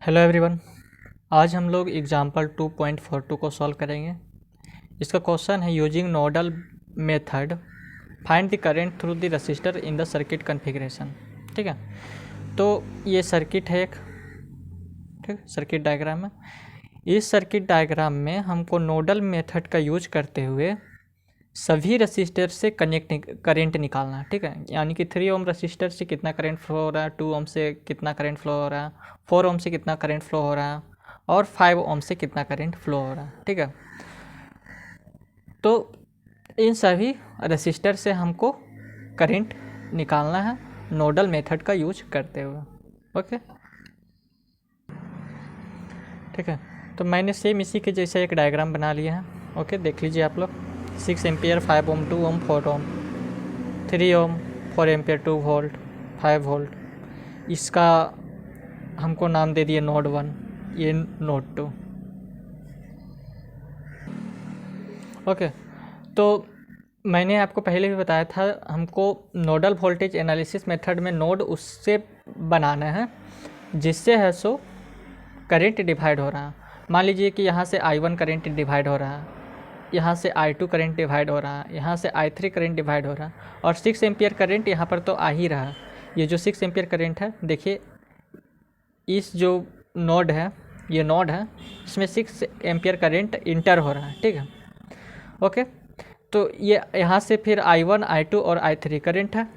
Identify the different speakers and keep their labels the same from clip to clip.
Speaker 1: Hello everyone. आज हम लोग एग्जाम्पल 2.42 को सॉल्व करेंगे। इसका क्वेश्चन है using nodal method find the current through the register in the circuit configuration. ठीक है, तो ये सर्किट है एक, ठीक, सर्किट डायग्राम है। इस सर्किट डायग्राम में हमको नोडल मेथड का यूज करते हुए सभी रजिस्टर से करंट निकालना है। ठीक है, यानी कि 3 ओम रजिस्टर से कितना करंट फ्लो हो रहा है, 2 ओम से कितना करंट फ्लो हो रहा है, 4 ओम से कितना करंट फ्लो हो रहा है और 5 ओम से कितना करंट फ्लो हो रहा है। ठीक है, तो इन सभी रजिस्टर से हमको करंट निकालना है नोडल मेथड का यूज करते हुए। ओके, ठीक है, तो मैंने सेम इसी के जैसे एक डायग्राम बना लिया है। ओके, देख लीजिए आप लोग। 6 एम्पियर, 5 ओम, 2 ओम, 4 ओम, 3 ओम, 4 एम्पियर, 2 वोल्ट, 5 वोल्ट। इसका हमको नाम दे दिए नोड 1, ये नोड 2। ओके, तो मैंने आपको पहले भी बताया था हमको नोडल वोल्टेज एनालिसिस मेथड में नोड उससे बनाना है जिससे है सो करंट डिवाइड हो रहा है। मान लीजिए कि यहाँ से I1 करंट डिवाइड हो रहा है, यहाँ से I2 करंट डिवाइड हो रहा है, यहाँ से I3 करंट डिवाइड हो रहा है और 6 एम्पियर करंट यहाँ पर तो आ ही रहा है। ये जो 6 एम्पियर करंट है, देखिए इस जो नोड है, ये नोड है, इसमें 6 एम्पियर करंट इंटर हो रहा है। ठीक है, ओके, तो ये यहाँ से फिर I1, I2 और I3 करंट है।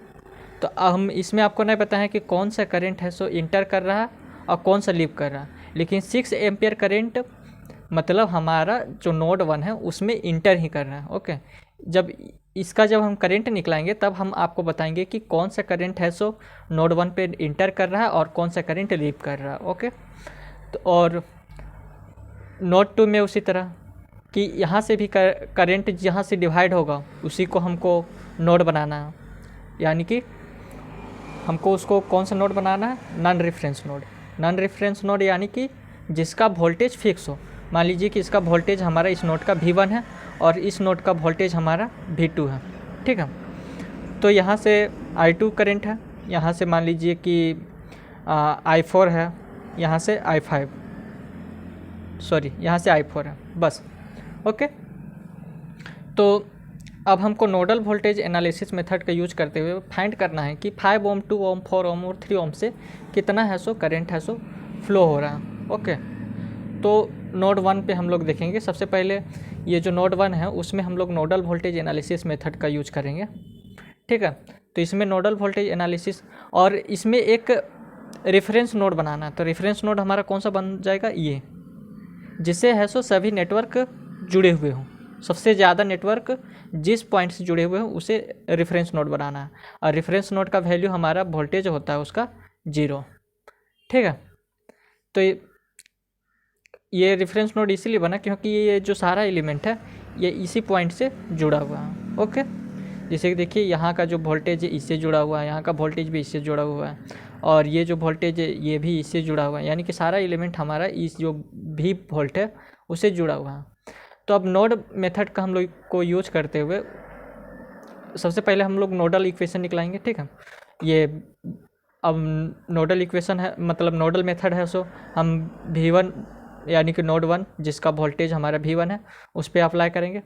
Speaker 1: तो हम इसमें आपको नहीं पता है कि कौन सा करंट है सो इंटर कर रहा है और कौन सा लीव कर रहा है, लेकिन 6 एम्पियर करंट मतलब हमारा जो नोड 1 है उसमें इंटर ही कर रहा है। ओके, जब हम करंट निकलाएंगे तब हम आपको बताएंगे कि कौन सा करंट है सो नोड 1 पे इंटर कर रहा है और कौन सा करंट लीव कर रहा है। ओके, तो और नोड 2 में उसी तरह कि यहाँ से भी करंट जहाँ से डिवाइड होगा उसी को हमको नोड बनाना है, यानी कि हमको उसको कौन सा नोड बनाना है, non reference node. Non reference node यानी कि जिसका वोल्टेज फिक्स हो। मान लीजिए कि इसका वोल्टेज हमारा इस नोड का V1 है और इस नोड का वोल्टेज हमारा V2 है। ठीक है, तो यहाँ से I2 करंट है, यहाँ से मान लीजिए कि I4 है, यहाँ से I5, सॉरी यहाँ से I4 है, बस। ओके, तो अब हमको नोडल वोल्टेज एनालिसिस मेथड का यूज करते हुए फाइंड करना है कि 5 ओम, 2 ओम, 4 ओम और 3 ओम से कितना है सो करंट है सो फ्लो हो रहा है। ओके, तो नोड 1 पे हम लोग देखेंगे। सबसे पहले ये जो नोड 1 है उसमें हम लोग नोडल वोल्टेज एनालिसिस मेथड का यूज करेंगे। ठीक है, तो इसमें नोडल वोल्टेज एनालिसिस और इसमें एक रेफरेंस नोड बनाना है। तो रेफरेंस नोड हमारा कौन सा बन जाएगा, ये, जिससे है सो सभी नेटवर्क जुड़े हुए हों। सबसे ज़्यादा नेटवर्क जिस पॉइंट से जुड़े हुए हों उसे रेफरेंस नोड बनाना है और रेफरेंस नोड का वैल्यू हमारा वोल्टेज होता है उसका 0। ठीक है, तो ये रेफरेंस नोड इसीलिए बना क्योंकि ये जो सारा एलिमेंट है ये इसी पॉइंट से जुड़ा हुआ है। ओके, जैसे कि देखिए यहाँ का जो वोल्टेज है इससे जुड़ा हुआ है, यहाँ का वोल्टेज भी इससे जुड़ा हुआ है और ये जो वोल्टेज है ये भी इससे जुड़ा हुआ है, यानी कि सारा एलिमेंट हमारा इस जो भी वोल्ट है उससे जुड़ा हुआ है। तो अब नोड मेथड का हम लोग को यूज करते हुए सबसे पहले हम लोग नोडल इक्वेशन निकलाएंगे। ठीक है, ये अब नोडल इक्वेशन है, मतलब नोडल मेथड है, सो हम V1 यानी कि नोड 1 जिसका वोल्टेज हमारा V1 है उस पर अप्लाई करेंगे।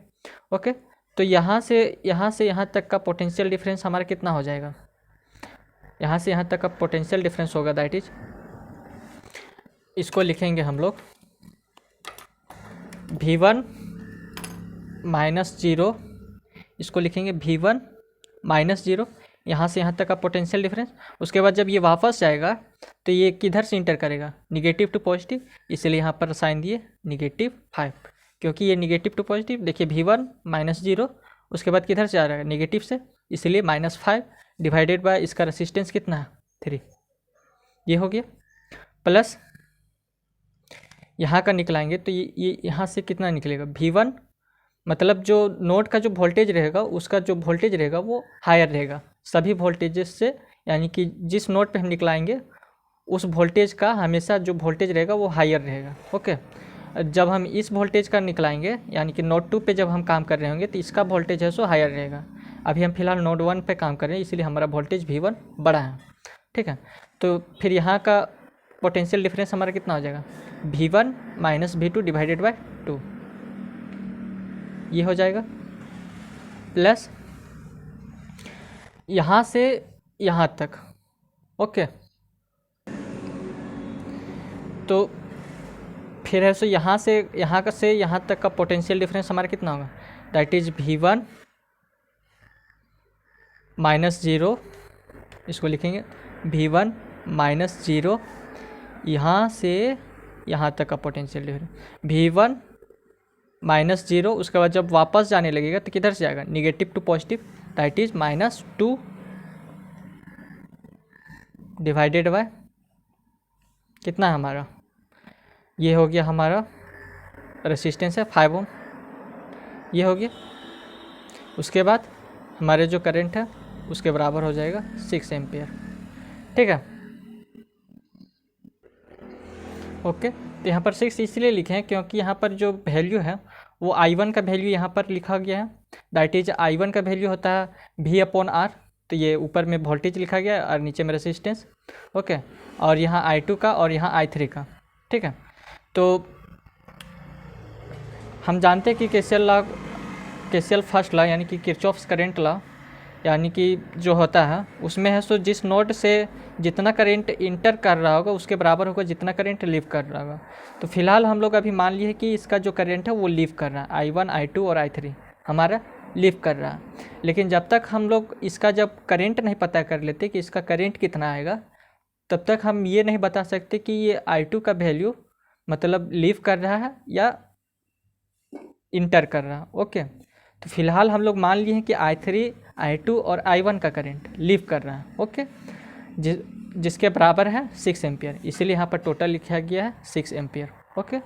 Speaker 1: ओके, तो यहाँ से यहाँ तक का पोटेंशियल डिफरेंस हमारा कितना हो जाएगा, यहाँ से यहाँ तक का पोटेंशियल डिफरेंस होगा, दैट इज, इसको लिखेंगे हम लोग V1 माइनस 0, इसको लिखेंगे V1 माइनस 0, यहाँ से यहाँ तक का पोटेंशियल डिफरेंस। उसके बाद जब ये वापस जाएगा तो ये किधर से इंटर करेगा, निगेटिव टू पॉजिटिव, इसलिए यहाँ पर साइन दिए -5, क्योंकि ये निगेटिव टू पॉजिटिव। देखिए V1 माइनस 0, उसके बाद किधर से आ रहा है, निगेटिव से, इसलिए -5 डिवाइडेड बाय इसका रेसिस्टेंस कितना है, 3, ये हो गया। प्लस यहाँ का निकलाएंगे तो ये यहाँ से कितना निकलेगा, V1 मतलब जो नोड का जो वोल्टेज रहेगा उसका जो वोल्टेज रहेगा वो हायर रहेगा सभी वोल्टेजेस से, यानी कि जिस नोड पे हम निकलाएंगे उस वोल्टेज का हमेशा जो वोल्टेज रहेगा वो हायर रहेगा। ओके, जब हम इस वोल्टेज का निकलाएंगे यानी कि नोड 2 पे जब हम काम कर रहे होंगे तो इसका वोल्टेज है सो हायर रहेगा। अभी हम फिलहाल नोड 1 पे काम कर रहे हैं इसलिए हमारा वोल्टेज V1 बड़ा है। ठीक है, तो फिर यहाँ का पोटेंशियल डिफरेंस हमारा कितना हो जाएगा, V1 minus V2 divided by 2, ये हो जाएगा, प्लस यहाँ से यहाँ तक। ओके, तो फिर है सो यहाँ से यहाँ तक का पोटेंशियल डिफरेंस हमारा कितना होगा, दैट इज V1 माइनस 0, इसको लिखेंगे V1 माइनस 0, यहाँ से यहाँ तक का पोटेंशियल डिफरेंस V1 माइनस 0। उसके बाद जब वापस जाने लगेगा तो किधर से जाएगा, negative to positive, that is -2 divided by कितना है हमारा, ये हो गया हमारा रेसिस्टेंस है 5 ओम, ये हो गया। उसके बाद हमारे जो करंट है उसके बराबर हो जाएगा 6 एम्पियर। ठीक है, ओके। तो यहाँ पर 6 इसलिए लिखे हैं क्योंकि यहाँ पर जो वैल्यू है वो I1 का वैल्यू यहाँ पर लिखा गया है, दैट इज I1 का वैल्यू होता है V/R, तो ये ऊपर में वोल्टेज लिखा गया है और नीचे में रेसिस्टेंस। ओके, और यहाँ I2 का और यहाँ I3 का। ठीक है, तो हम जानते हैं कि केसीएल फर्स्ट लॉ यानी कि किरचॉफ्स करंट लॉ यानी कि जो होता है उसमें है सो जिस नोड से जितना करंट इंटर कर रहा होगा उसके बराबर होगा जितना करंट लीव कर रहा होगा। तो फिलहाल हम लोग अभी मान लिए कि इसका जो करंट है वो लीव कर रहा है, I1 I2 और I3 हमारा लीव कर रहा है। लेकिन जब तक हम लोग इसका जब करंट नहीं पता कर लेते कि इसका करंट कितना आएगा, तब तक हम ये नहीं बता सकते कि ये I2 का वैल्यू मतलब लीव कर रहा है या इंटर कर रहा है। ओके, तो फिलहाल हम लोग मान लिए हैं कि I3 I2 और I1 का करंट लीव कर रहा है। ओके, जिसके बराबर है 6 एम्पियर, इसीलिए यहाँ पर टोटल लिखा गया है 6 एम्पियर। ओके,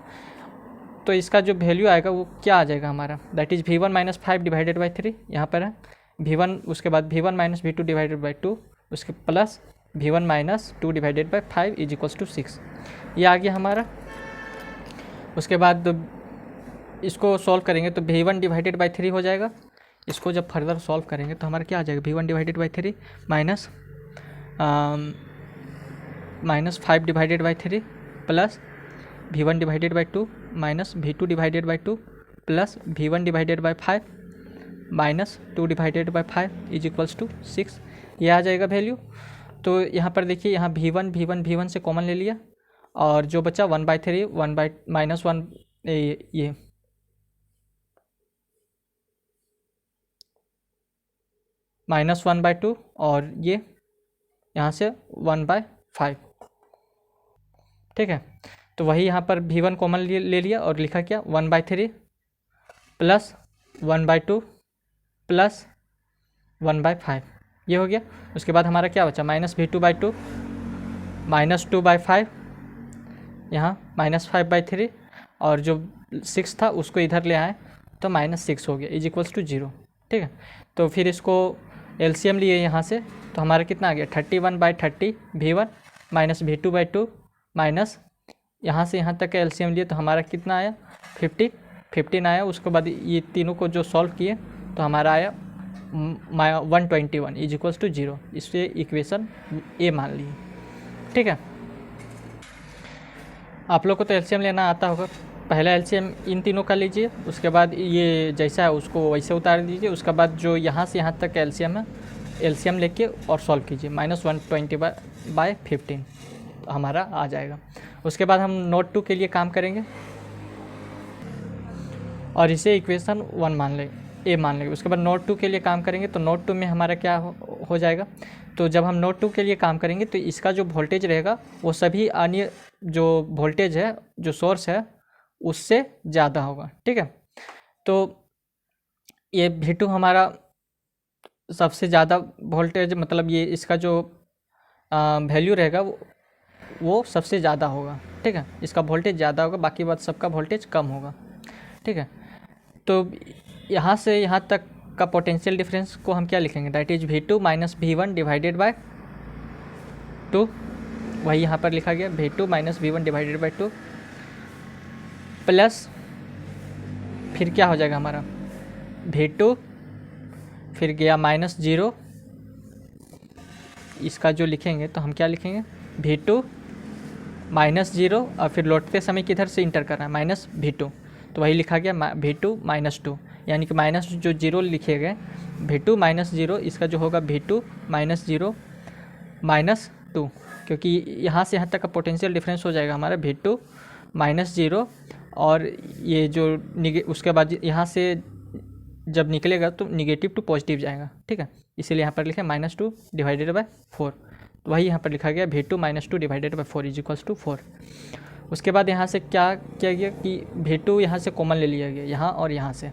Speaker 1: तो इसका जो वैल्यू आएगा वो क्या आ जाएगा हमारा, that is V1 minus 5 divided by 3, यहाँ पर है V1, उसके बाद V1 minus V2 divided by 2, उसके plus V1 minus 2 divided by 5 is equals to 6, ये आ गया हमारा। उसके बाद इसको सॉल्व करेंगे तो V1 डिवाइडेड बाई 3 हो जाएगा। इसको जब फर्दर सॉल्व करेंगे तो हमारा क्या आ जाएगा, V1 divided by 3 minus 5 divided by 3 plus V1 divided by 2 minus V2 divided by 2 plus V1 divided by 5 minus 2 divided by 5 is equals to 6, ये आ जाएगा वैल्यू। तो यहाँ पर देखिए, यहाँ V1 से कॉमन ले लिया और जो बचा 1/3 -1 ये -1/2 और ये यहाँ से 1/5। ठीक है, तो वही यहाँ पर V1 कॉमन ले लिया और लिखा क्या 1/3 प्लस 1/2 प्लस 1/5, ये हो गया। उसके बाद हमारा क्या बचा, -V2/2 -2/5, यहाँ -5/3 और जो 6 था उसको इधर ले आए तो -6 हो गया इज इक्वल्स टू 0। ठीक है, तो फिर इसको एलसीएम लिए यहाँ से तो हमारा कितना आ गया 31/30 V1 माइनस V2/2 माइनस यहाँ से यहाँ तक का एलसीएम लिए तो हमारा कितना आया 15 आया। उसके बाद ये तीनों को जो सॉल्व किए तो हमारा आया 121 इज इक्वल्स टू 0, इससे इक्वेशन ए मान ली। ठीक है, आप लोग को तो एलसीएम लेना आता होगा, पहला एलसीएम इन तीनों का लीजिए, उसके बाद ये जैसा है उसको वैसे उतार दीजिए, उसके बाद जो यहाँ से यहाँ तक का एलसीएम है एलसीएम लेके और सॉल्व कीजिए -120/15 तो हमारा आ जाएगा। उसके बाद हम नोट 2 के लिए काम करेंगे और इसे इक्वेशन 1 मान लें, ए मान लेंगे। उसके बाद नोट 2 के लिए काम करेंगे तो नोट 2 में हमारा क्या हो जाएगा, तो जब हम नोट 2 के लिए काम करेंगे तो इसका जो वोल्टेज रहेगा वो सभी अन्य जो वोल्टेज है जो सोर्स है उससे ज़्यादा होगा। ठीक है, तो ये V2 हमारा सबसे ज़्यादा वोल्टेज मतलब ये इसका जो वैल्यू रहेगा वो सबसे ज़्यादा होगा। ठीक है, इसका वोल्टेज ज़्यादा होगा, बाकी बात सबका वोल्टेज कम होगा। ठीक है, तो यहाँ से यहाँ तक का पोटेंशियल डिफरेंस को हम क्या लिखेंगे, that is V2 minus V1 divided by 2, वही यहाँ पर लिखा गया V2 minus V1 divided by 2 plus फिर क्या हो जाएगा हमारा V2 फिर गया -0, इसका जो लिखेंगे तो हम क्या लिखेंगे V2 -0 और फिर लौटते समय किधर से इंटर करना है, -V2, तो वही लिखा गया V2 -2, यानी कि माइनस जो जीरो लिखे गए V2 -0, इसका जो होगा V2 -0 -2, क्योंकि यहाँ से यहाँ तक का पोटेंशियल डिफरेंस हो जाएगा हमारा V2 -0, और ये जो उसके बाद यहाँ से जब निकलेगा तो निगेटिव टू पॉजिटिव जाएगा, ठीक है, इसीलिए यहाँ पर लिखे -2 डिवाइडेड बाय 4, तो वही यहाँ पर लिखा गया V2 -2 divided by 4 is equals to 4। उसके बाद यहाँ से क्या किया गया कि V2 यहाँ से कॉमन ले लिया गया, यहाँ और यहाँ से,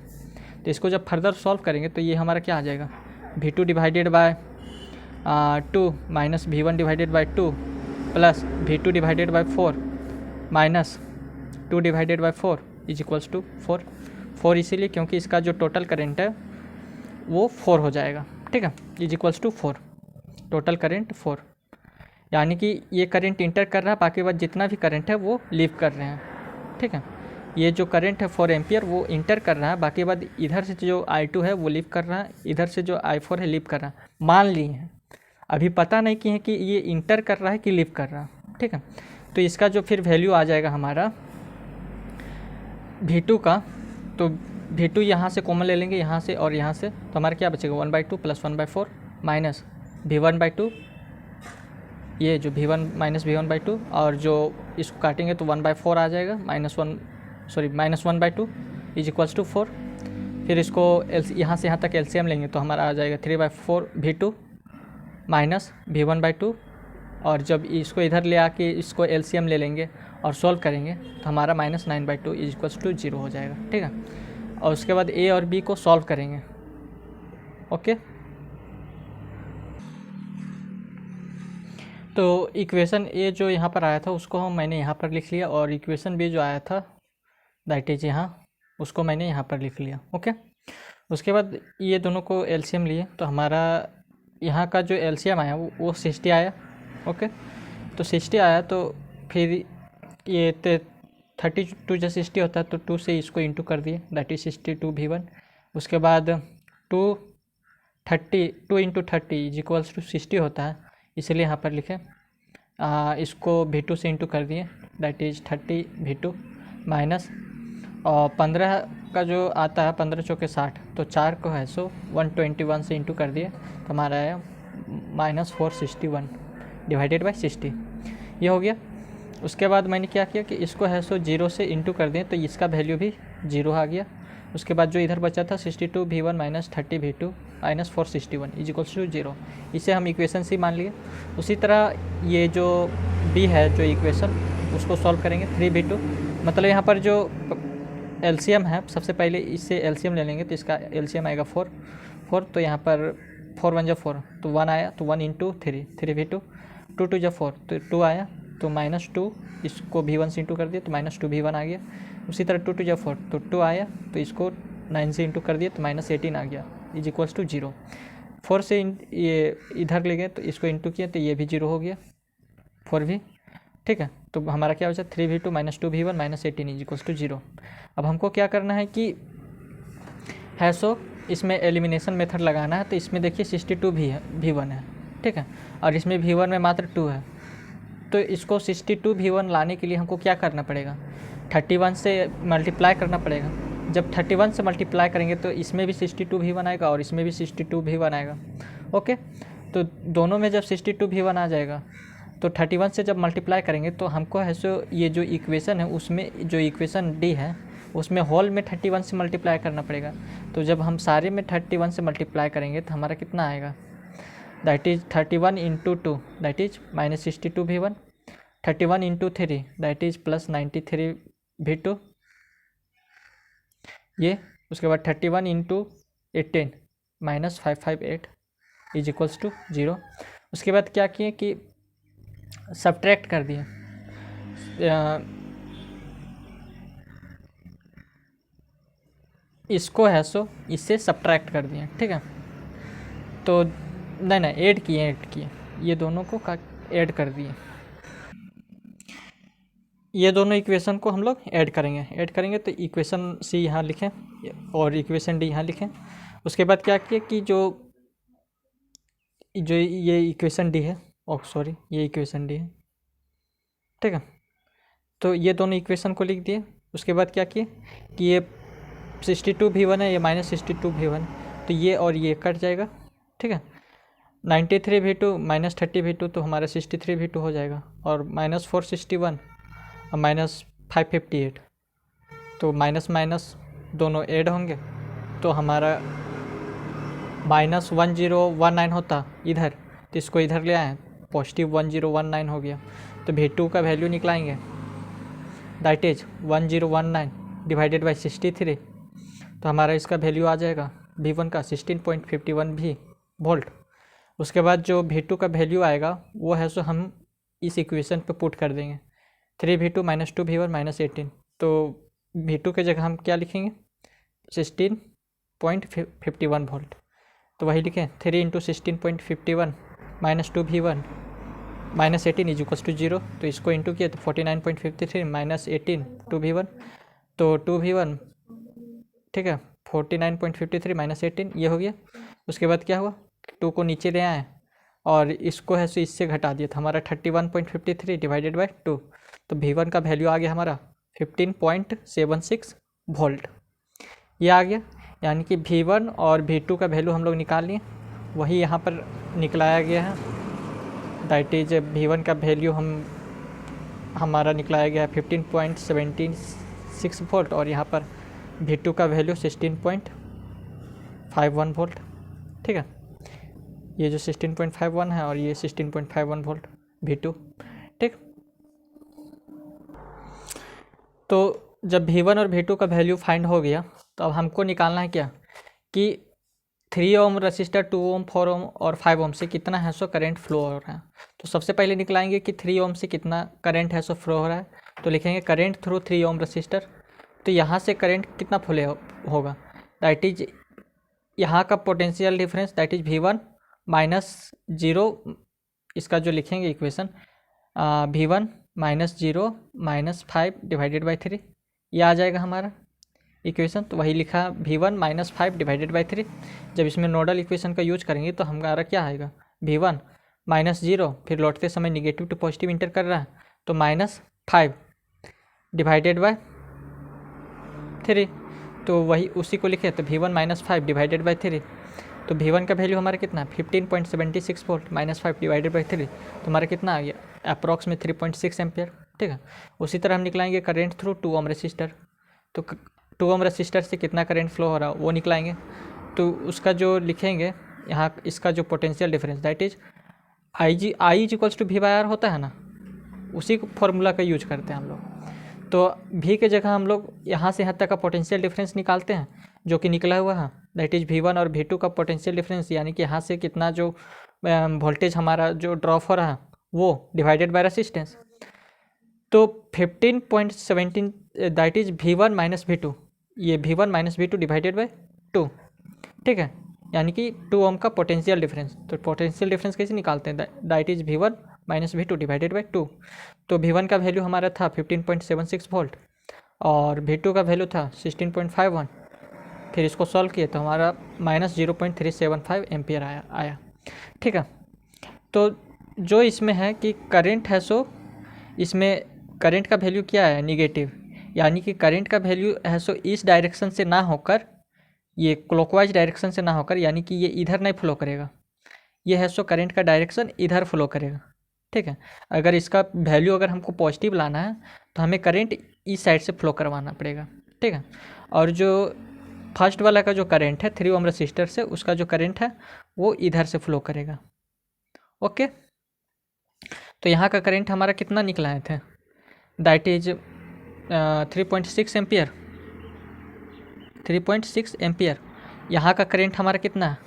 Speaker 1: तो इसको जब फर्दर सॉल्व करेंगे तो ये हमारा क्या आ जाएगा, V2 divided by 2 minus V1 divided by 2 plus V2 divided by 4 minus 2 divided by 4 is equals to 4 इसीलिए क्योंकि इसका जो टोटल करेंट है वो 4 हो जाएगा, ठीक है, is equals to 4, total current 4, यानी कि ये करंट इंटर कर रहा है, बाकी बात जितना भी करंट है वो लीव कर रहे हैं, ठीक है, ये जो करंट है 4 एम्पियर वो इंटर कर रहा है, बाकी बात इधर से जो I2 है वो लीव कर रहा है, इधर से जो I4 है लीव कर रहा है, मान लिए हैं, अभी पता नहीं कि है कि ये इंटर कर रहा है कि लीव कर रहा है, ठीक है, तो इसका जो फिर वैल्यू आ जाएगा हमारा V2 का, तो V2 यहाँ से कॉमन ले लेंगे, यहाँ से और यहाँ से, तो हमारा क्या बचेगा 1/2 प्लस 1/4 माइनस V1/2, ये जो V1 माइनस V1/2, और जो इसको काटेंगे तो 1/4 आ जाएगा, -1/2 इज इक्वल्स टू 4। फिर इसको यहाँ से यहाँ तक एलसीएम लेंगे तो हमारा आ जाएगा 3/4 V2 माइनस V1/2, और जब इसको इधर ले आके इसको एलसीएम ले लेंगे और सॉल्व करेंगे तो हमारा -9/2 इज इक्वल्स टू 0 हो जाएगा, ठीक है, और उसके बाद ए और बी को सॉल्व करेंगे, ओके। तो इक्वेशन ए जो यहाँ पर आया था उसको मैंने यहाँ पर लिख लिया, और इक्वेशन बी जो आया था दैट इज यहाँ, उसको मैंने यहाँ पर लिख लिया, ओके। उसके बाद ये दोनों को एलसीएम लिए तो हमारा यहाँ का जो एलसीएम आया वो 60 आया, ओके, तो 60 आया, तो फिर ये 32 जब 60 होता है तो 2 से इसको इंटू कर दिए, दैट इज 62 V1, उसके बाद 2 इंटू 30 इज इक्वल्स टू 60 होता है, इसलिए यहाँ पर लिखें इसको V2 से इंटू कर दिए, दैट इज 30 V2 माइनस, और 15 का जो आता है 15 चौके 60, तो 4 को है सो 121 से इंटू कर दिए तो हमारा आया -461 डिवाइडेड बाय 60, ये हो गया। उसके बाद मैंने क्या किया कि इसको है सो 0 से इंटू कर दिए तो इसका वैल्यू भी 0 आ गया। उसके बाद जो इधर बचा था 62 V1 minus 30 V2 minus 461 is equals to 0, इसे हम इक्वेशन सी मान लिए। उसी तरह ये जो बी है जो इक्वेशन उसको सॉल्व करेंगे 3V2, मतलब यहाँ पर जो एलसीएम है सबसे पहले इससे एलसीएम ले लेंगे तो इसका एलसीएम आएगा 4, तो यहाँ पर 4 1 4 तो 1 आया, तो 1 इंटू 3V2, 2 2 4 तो 2 आया, तो -2 इसको V1 से इंटू कर दिया तो -2 V1 आ गया। उसी तरह 2 2 4 तो 2 आया, तो इसको 9 से इंटू कर दिया तो -18 आ गया इज इक्वल्स टू 0। 4 से ये इधर ले गए तो इसको इंटू किया तो ये भी 0 हो गया, 4 भी, ठीक है, तो हमारा क्या बचा 3V2 minus 2V1 minus 18 is equals to 0। अब हमको क्या करना है कि है सो इसमें एलिमिनेशन मेथड लगाना है, तो इसमें देखिए 62 V1 है, ठीक है, और इसमें V1 में मात्र 2 है, तो इसको 62 V1 लाने के लिए हमको क्या करना पड़ेगा 31 से मल्टीप्लाई करना पड़ेगा। जब 31 से मल्टीप्लाई करेंगे तो इसमें भी 62 V1 आएगा और इसमें भी 62 V1 आएगा, ओके। तो दोनों में जब 62 V1 आ जाएगा तो 31 से जब मल्टीप्लाई करेंगे तो हमको है सो ये जो इक्वेशन है उसमें जो इक्वेशन डी है उसमें होल में 31 से मल्टीप्लाई करना पड़ेगा। तो जब हम सारे में 31 से मल्टीप्लाई करेंगे तो हमारा कितना आएगा, that is 31 into 2 that is -62 V1, 31 into 3 that is +93 V2, ये उसके बाद 31 इंटू 18 -558 इज इक्वल्स टू 0। उसके बाद क्या किए कि सब्ट्रैक्ट कर दिए, इसको है सो इससे सब्ट्रैक्ट कर दिए, ठीक है, तो नहीं ऐड किए ये दोनों को ऐड कर दिए, ये दोनों इक्वेशन को हम लोग ऐड करेंगे तो इक्वेशन सी यहाँ लिखें और इक्वेशन डी यहाँ लिखें। उसके बाद क्या किए कि जो ये इक्वेशन डी है, ये इक्वेशन डी है, ठीक है, तो ये दोनों इक्वेशन को लिख दिए। उसके बाद क्या किए कि ये 62V1 है, ये -62V1, तो ये और ये कट जाएगा। ठीक है, 93V2 -30V2 तो हमारा 63V2 हो जाएगा, और -461 और -558, तो माइनस माइनस दोनों ऐड होंगे, तो हमारा -1019 होता इधर, तो इसको इधर ले आए, +1019 हो गया। तो V2 का वैल्यू निकलाएंगे, दैट इज 1019 डिवाइडेड बाई 63, तो हमारा इसका वैल्यू आ जाएगा V1 का 16.51 वोल्ट। उसके बाद जो V2 का वैल्यू आएगा वो है सो हम इस इक्वेशन पे पुट कर देंगे, 3V2 -2V1 -18, तो V2 के जगह हम क्या लिखेंगे 16.51 वोल्ट, तो वही लिखें 3 × 16.51 -2V1 -18 इज इक्वल्स टू 0, तो इसको इंटू किया तो 49.53 -18 2V1, तो 2V1 ठीक है 49.53 -18 ये हो गया। उसके बाद क्या हुआ, 2 को नीचे ले आए और इसको है सो इससे घटा दिया, तो हमारा 31.53 डिवाइडेड बाई 2, तो V1 का वैल्यू आ गया हमारा 15.76 वोल्ट, ये आ गया। यानी कि V1 और V2 का वैल्यू हम लोग निकाल लिए, वही यहाँ पर निकलाया गया है। दैट इज V1 का वैल्यू हमारा निकलाया गया है 15.76 वोल्ट, और यहाँ पर V2 का वैल्यू 16.51 वोल्ट। ठीक है, ये जो 16.51 है और ये 16.51 वोल्ट V2। ठीक, तो जब V1 और V2 का वैल्यू फाइंड हो गया, तो अब हमको निकालना है क्या कि 3 ओम रजिस्टर, 2 ओम, 4 ओम और 5 ओम से कितना है सो करंट फ्लो हो रहा है। तो सबसे पहले निकलाएंगे कि 3 ओम से कितना करंट है सो फ्लो हो रहा है, तो लिखेंगे करंट थ्रू 3 ओम रजिस्टर। तो यहाँ से करंट कितना फ्लो होगा, दैट इज यहाँ का potential difference, that is V1 -0, इसका जो लिखेंगे इक्वेशन V1 -0 -5 डिवाइडेड बाई 3, ये आ जाएगा हमारा इक्वेशन। तो वही लिखा V1 -5 डिवाइडेड बाई 3। जब इसमें नोडल इक्वेशन का यूज करेंगे तो हमारा क्या आएगा, V1 -0, फिर लौटते समय निगेटिव टू पॉजिटिव इंटर कर रहा है, तो -5 डिवाइडेड बाय 3, तो वही उसी को लिखे, तो V1 -5 डिवाइडेड बाई 3, तो V1 का वैल्यू हमारा कितना 15.76 वोल्ट, -5 डिवाइडेड बाई 3, तो हमारा कितना आ गया अप्रॉक्स में 3.6 एम्पियर। ठीक है, उसी तरह हम निकलाएंगे करंट थ्रू 2 ओम रजिस्टर, तो 2 ओम रजिस्टर से कितना करंट फ्लो हो रहा है वो निकलाएंगे। तो उसका जो लिखेंगे यहाँ, इसका जो potential difference, that is I is equals to V/R होता है ना, उसी फॉर्मूला का यूज करते हैं हम लोग। तो V के जगह हम लोग यहाँ से यहाँ तक का पोटेंशियल डिफरेंस निकालते हैं, जो कि निकला हुआ है, दैट इज V1 और V2 का पोटेंशियल डिफरेंस, यानी कि यहाँ से कितना जो वोल्टेज हमारा जो ड्रॉप हो रहा है वो डिवाइडेड बाय रेसिस्टेंस। तो 15.17 दैट इज V1 - V2, ये V1 - V2 डिवाइडेड बाय 2। ठीक है, यानी कि 2 ओम का पोटेंशियल डिफरेंस। तो पोटेंशियल डिफरेंस कैसे निकालते हैं, that is V1 - V2 divided by 2। तो V1 का वैल्यू हमारा था 15.76 वोल्ट और V2 का वैल्यू था 16.51, फिर इसको सॉल्व किए तो हमारा -0.375 एम्पियर आया। ठीक है, तो जो इसमें है कि करंट है सो इसमें करंट का वैल्यू क्या है निगेटिव, यानी कि करंट का वैल्यू है सो इस डायरेक्शन से ना होकर, ये क्लॉकवाइज डायरेक्शन से ना होकर, यानी कि ये इधर नहीं फ्लो करेगा, ये है सो करंट का डायरेक्शन इधर फ्लो करेगा। ठीक है, अगर इसका वैल्यू अगर हमको पॉजिटिव लाना है तो हमें करंट इस साइड से फ्लो करवाना पड़ेगा। ठीक है, और जो फर्स्ट वाला का जो करंट है 3 ओम रजिस्टर से, उसका जो करंट है वो इधर से फ्लो करेगा। ओके, तो यहाँ का करंट हमारा कितना निकलाए थे, दैट इज 3.6 एम्पियर, 3.6 एम्पियर। यहाँ का करंट हमारा कितना है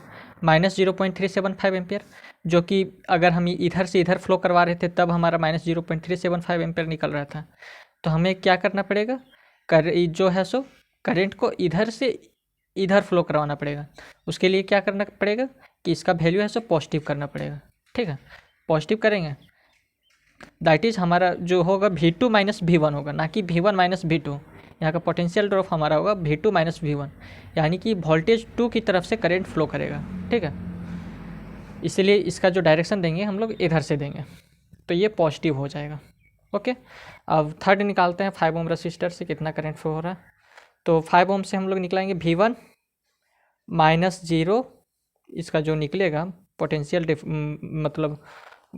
Speaker 1: -0.375 एम्पियर, जो कि अगर हम इधर से इधर फ्लो करवा रहे थे तब हमारा -0.375 एम्पियर निकल रहा था। तो हमें क्या करना पड़ेगा, जो है सो करंट को इधर से इधर फ्लो करवाना पड़ेगा। उसके लिए क्या करना पड़ेगा कि इसका वैल्यू है सो पॉजिटिव करना पड़ेगा। ठीक है, पॉजिटिव करेंगे दैट इज हमारा जो होगा V2 - V1 होगा, ना कि V1 - V2। यहाँ का पोटेंशियल ड्रॉप हमारा होगा V2 - V1, यानी कि वोल्टेज 2 की तरफ से करंट फ्लो करेगा। ठीक है, इसलिए इसका जो डायरेक्शन देंगे हम लोग इधर से देंगे, तो ये पॉजिटिव हो जाएगा। ओके, अब थर्ड निकालते हैं 5 ओम रजिस्टर से कितना करंट फ्लो हो रहा है। तो 5 ओम से हम लोग निकलाएंगे V1 माइनस 0, इसका जो निकलेगा पोटेंशियल मतलब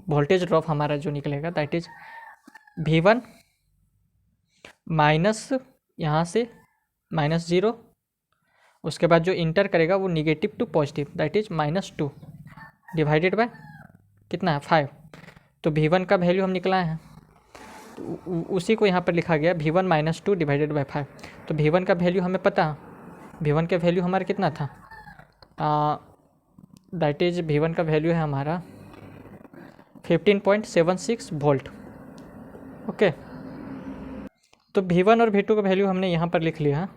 Speaker 1: वोल्टेज ड्रॉप हमारा जो निकलेगा दैट इज V1 माइनस यहाँ से माइनस 0, उसके बाद जो इंटर करेगा वो negative to positive that is -2 divided by कितना है 5। तो V1 का वैल्यू हम निकला है, तो उसी को यहाँ पर लिखा गया V1 - 2 डिवाइडेड बाय 5। तो V1 का वैल्यू हमें पता है, V1 का वैल्यू हमारा कितना था, दैट इज V1 का वैल्यू है हमारा 15.76 वोल्ट। ओके, तो V1 और V2 का वैल्यू हमने यहाँ पर लिख लिया है।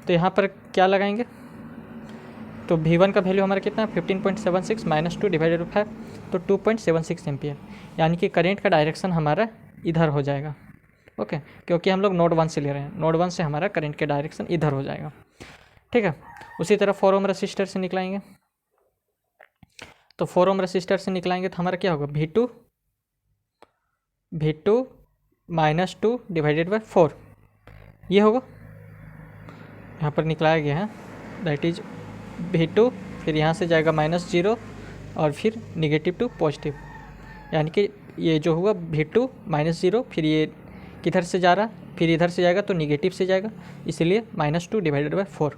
Speaker 1: तो यहाँ पर क्या लगाएंगे, तो V1 का वैल्यू हमारा कितना है 15.76 - 2 डिवाइडेड बाई 5, तो 2.76 एम्पियर, यानी कि करंट का डायरेक्शन हमारा इधर हो जाएगा। ओके, क्योंकि हम लोग नोड 1 से ले रहे हैं, नोड 1 से हमारा करंट के डायरेक्शन इधर हो जाएगा। ठीक है, उसी तरह 4 ओम रजिस्टर से निकलाएंगे, तो 4 ओम रजिस्टर से निकलाएंगे तो हमारा क्या होगा V2 -2 डिवाइडेड बाई 4, ये होगा, यहाँ पर निकलाया गया है दैट इज V2, फिर यहाँ से जाएगा -0 और फिर निगेटिव टू पॉजिटिव, यानी कि ये जो हुआ V2 -0, फिर ये किधर से जा रहा, फिर इधर से जाएगा तो निगेटिव से जाएगा, इसलिए -2 डिवाइडेड बाई 4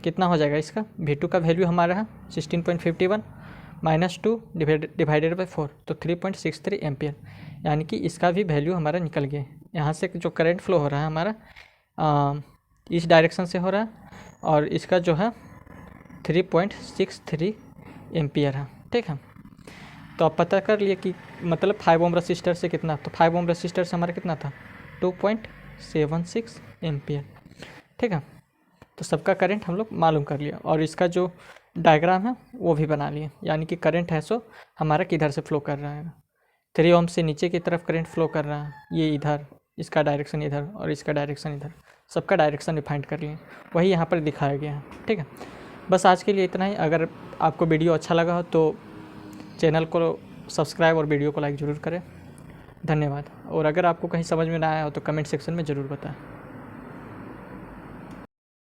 Speaker 1: कितना हो जाएगा इसका, V2 का वैल्यू हमारा है 16.51 -2 डिवाइडेड बाई 4, तो 3.63 एम्पियर, यानी कि इसका भी वैल्यू हमारा निकल गया। यहाँ से जो करंट फ्लो हो रहा है हमारा इस डायरेक्शन से हो रहा है, और इसका जो है 3.63 एम्पियर है। ठीक है, तो आप पता कर लिए कि मतलब 5 ओम रजिस्टर से कितना, तो 5 ओम रजिस्टर से हमारा कितना था 2.76 एम्पियर। ठीक है, तो सबका करंट हम लोग मालूम कर लिया, और इसका जो डायग्राम है वो भी बना लिए, यानी कि करंट है सो हमारा किधर से फ्लो कर रहा है, 3 ओम से नीचे की तरफ करंट फ्लो कर रहा है, ये इधर, इसका डायरेक्शन इधर और इसका डायरेक्शन इधर, सबका डायरेक्शन डिफाइंड कर लिए, वही यहाँ पर दिखाया गया है। ठीक है, बस आज के लिए इतना ही। अगर आपको वीडियो अच्छा लगा हो तो चैनल को सब्सक्राइब और वीडियो को लाइक ज़रूर करें। धन्यवाद। और अगर आपको कहीं समझ में ना आया हो तो कमेंट सेक्शन में ज़रूर बताएं।